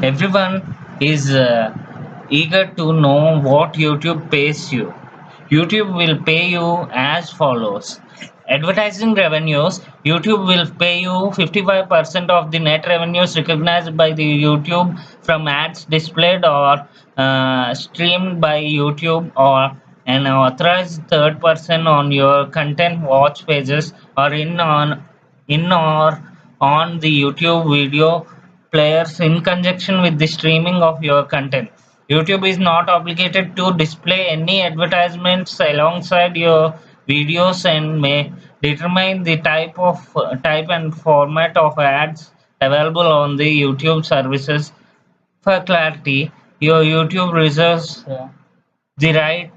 Everyone is eager to know what YouTube pays you. YouTube will pay you as follows. Advertising revenues. YouTube will pay you 55% of the net revenues recognized by the YouTube from ads displayed or streamed by YouTube or an authorized third person on your content watch pages or in or on the YouTube video players in conjunction with the streaming of your content. YouTube is not obligated to display any advertisements alongside your videos and may determine the type and format of ads available on the YouTube services. For clarity, your YouTube reserves the right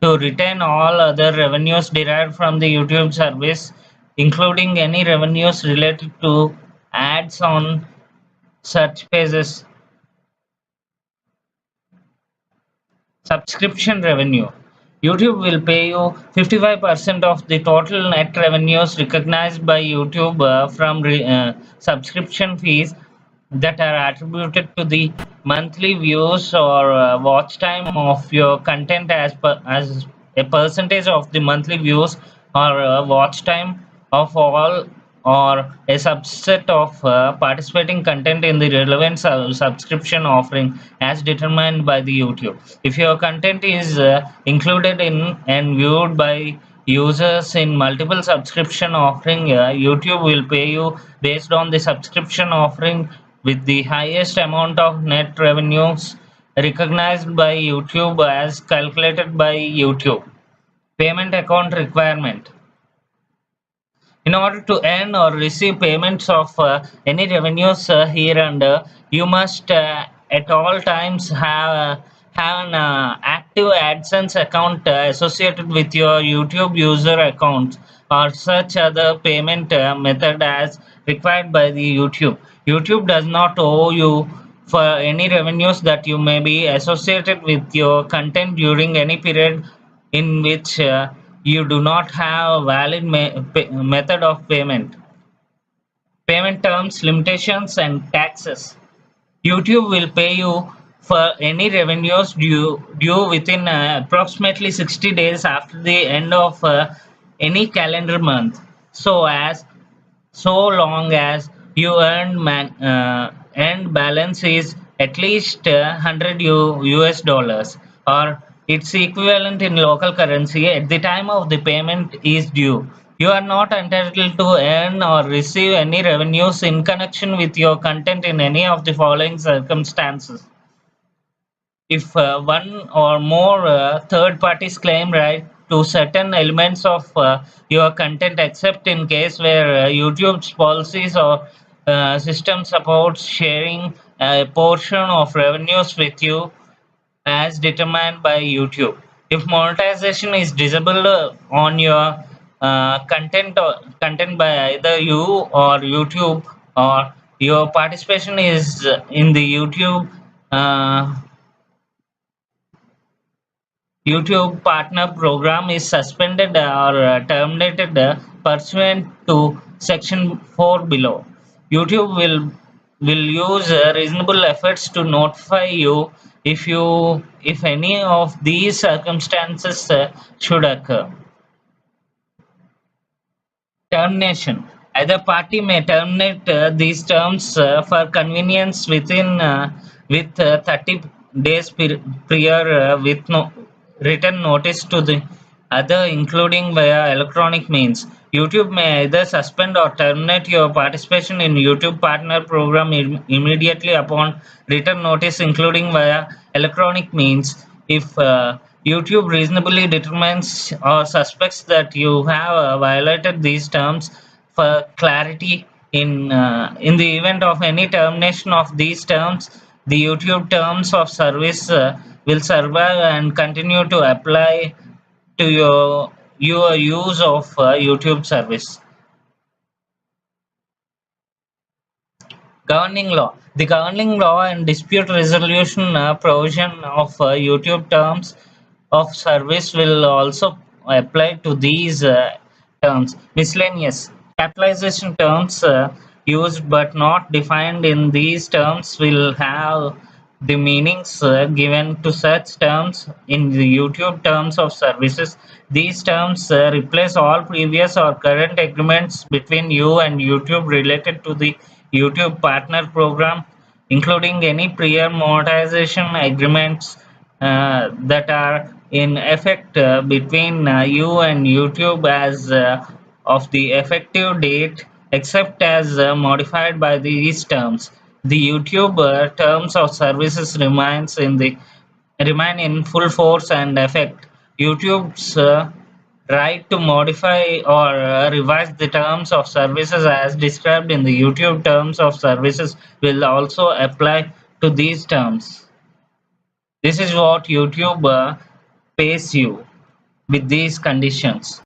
to retain all other revenues derived from the YouTube service, including any revenues related to ads on search pages. Subscription revenue. YouTube will pay you 55% of the total net revenues recognized by YouTube from subscription fees that are attributed to the monthly views or watch time of your content as a percentage of the monthly views or watch time of all or a subset of participating content in the relevant subscription offering as determined by the YouTube. If your content is included in and viewed by users in multiple subscription offering, YouTube will pay you based on the subscription offering with the highest amount of net revenues recognized by YouTube as calculated by YouTube. Payment account requirement. In order to earn or receive payments of any revenues here and you must at all times have an active AdSense account associated with your YouTube user account or such other payment method as required by the YouTube. YouTube does not owe you for any revenues that you may be associated with your content during any period in which you do not have a valid method of payment. Payment terms, limitations, and taxes. YouTube will pay you for any revenues due within approximately 60 days after the end of any calendar month. So long as you earned balance is at least 100 US dollars or its equivalent in local currency at the time of the payment is due. You are not entitled to earn or receive any revenues in connection with your content in any of the following circumstances. If one or more third parties claim right to certain elements of your content, except in case where YouTube's policies or system supports sharing a portion of revenues with you as determined by YouTube. If monetization is disabled on your content by either you or YouTube, or your participation is in the YouTube partner program is suspended or terminated pursuant to Section 4 below. YouTube will use reasonable efforts to notify you if any of these circumstances should occur. Termination. Either party may terminate these terms for convenience with 30 days prior with written notice to the other, including via electronic means. YouTube may either suspend or terminate your participation in YouTube Partner Program immediately upon written notice, including via electronic means, if YouTube reasonably determines or suspects that you have violated these terms. For clarity, in the event of any termination of these terms, the YouTube terms of service will survive and continue to apply to your use of YouTube service. Governing law. The governing law and dispute resolution provision of YouTube terms of service will also apply to these terms. Miscellaneous capitalization terms. used but not defined in these terms will have the meanings given to such terms in the YouTube terms of services. These terms replace all previous or current agreements between you and YouTube related to the YouTube Partner Program, including any prior monetization agreements that are in effect between you and YouTube as of the effective date, except as modified by these terms. The YouTube terms of services remain in full force and effect. YouTube's right to modify or revise the terms of services as described in the YouTube terms of services will also apply to these terms. This is what YouTube pays you with these conditions.